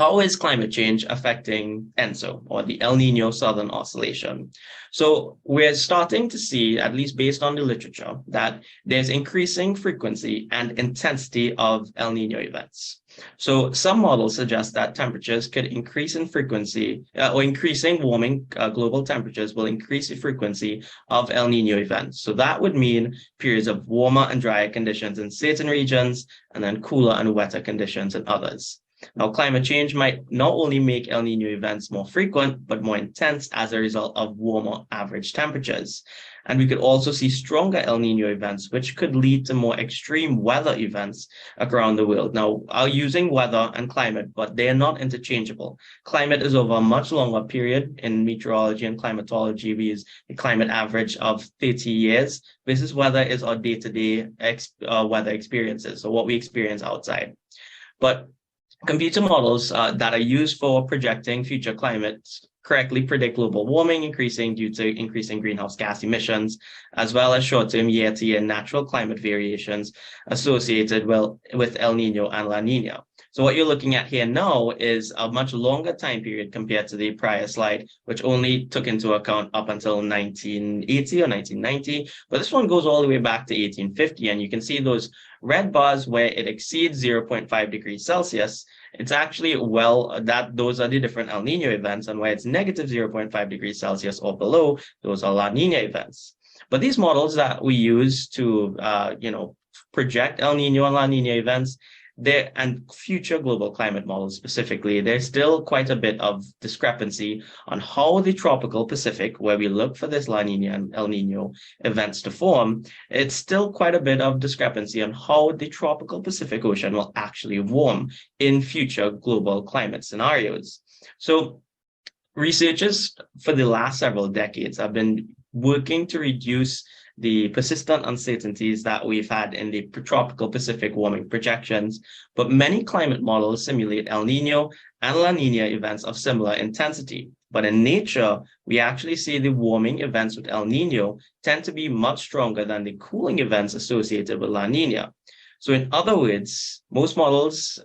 How is climate change affecting ENSO, or the El Nino Southern Oscillation? So we're starting to see, at least based on the literature, that there's increasing frequency and intensity of El Nino events. So some models suggest that temperatures could increase in frequency, or increasing warming global temperatures will increase the frequency of El Nino events. So that would mean periods of warmer and drier conditions in certain regions, and then cooler and wetter conditions in others. Now, climate change might not only make El Nino events more frequent, but more intense as a result of warmer average temperatures. And we could also see stronger El Nino events, which could lead to more extreme weather events around the world. Now, I'm using weather and climate, but they are not interchangeable. Climate is over a much longer period. In meteorology and climatology, we use a climate average of 30 years. Versus weather is our day-to-day weather experiences, so what we experience outside. But computer models that are used for projecting future climates correctly predict global warming increasing due to increasing greenhouse gas emissions, as well as short-term year-to-year natural climate variations associated with El Nino and La Nina. So what you're looking at here now is a much longer time period compared to the prior slide, which only took into account up until 1980 or 1990. But this one goes all the way back to 1850, and you can see those red bars where it exceeds 0.5 degrees Celsius. It's actually those are the different El Nino events, and where it's negative 0.5 degrees Celsius or below, those are La Nina events. But these models that we use to project El Nino and La Nina events, and future global climate models specifically, there's still quite a bit of discrepancy on how the tropical Pacific, where we look for this La Nina and El Nino events to form, it's still quite a bit of discrepancy on how the tropical Pacific Ocean will actually warm in future global climate scenarios. So researchers for the last several decades have been working to reduce the persistent uncertainties that we've had in the tropical Pacific warming projections, but many climate models simulate El Nino and La Nina events of similar intensity. But in nature, we actually see the warming events with El Nino tend to be much stronger than the cooling events associated with La Nina. So in other words, most models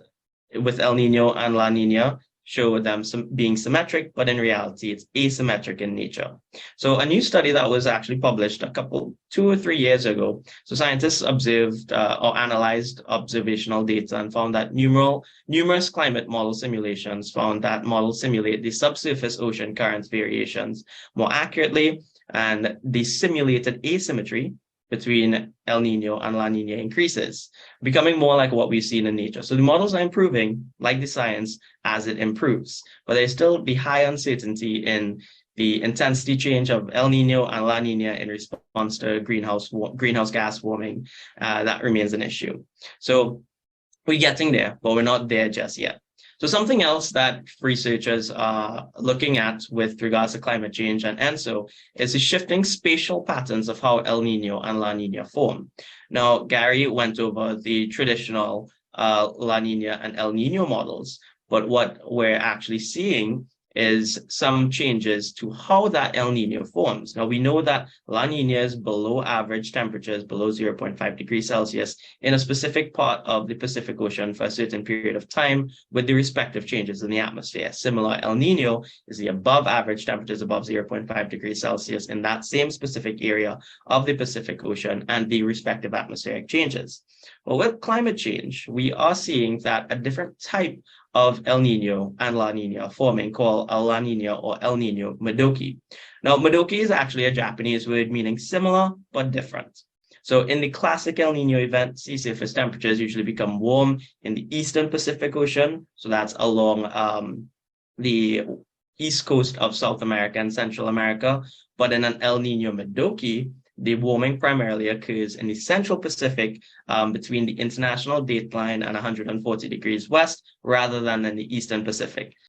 with El Nino and La Nina show them being symmetric, but in reality, it's asymmetric in nature. So a new study that was actually published 2 or 3 years ago. So scientists observed or analyzed observational data and found that numerous climate model simulations found that models simulate the subsurface ocean currents variations more accurately, and the simulated asymmetry between El Nino and La Nina increases, becoming more like what we've seen in nature. So the models are improving, like the science, as it improves, but there's still the high uncertainty in the intensity change of El Nino and La Nina in response to greenhouse gas warming. That remains an issue. So we're getting there, but we're not there just yet. So something else that researchers are looking at with regards to climate change and ENSO is the shifting spatial patterns of how El Nino and La Nina form. Now, Gary went over the traditional La Nina and El Nino models, but what we're actually seeing is some changes to how that El Nino forms. Now, we know that La Nina is below average temperatures, below 0.5 degrees Celsius in a specific part of the Pacific Ocean for a certain period of time with the respective changes in the atmosphere. Similar, El Nino is the above average temperatures above 0.5 degrees Celsius in that same specific area of the Pacific Ocean and the respective atmospheric changes. Well, with climate change, we are seeing that a different type of El Nino and La Nina forming, called a La Nina or El Nino Modoki. Now, Modoki is actually a Japanese word meaning similar but different. So in the classic El Nino event, sea surface temperatures usually become warm in the eastern Pacific Ocean. So that's along the east coast of South America and Central America. But in an El Nino Modoki, the warming primarily occurs in the central Pacific between the international dateline and 140 degrees west, rather than in the eastern Pacific.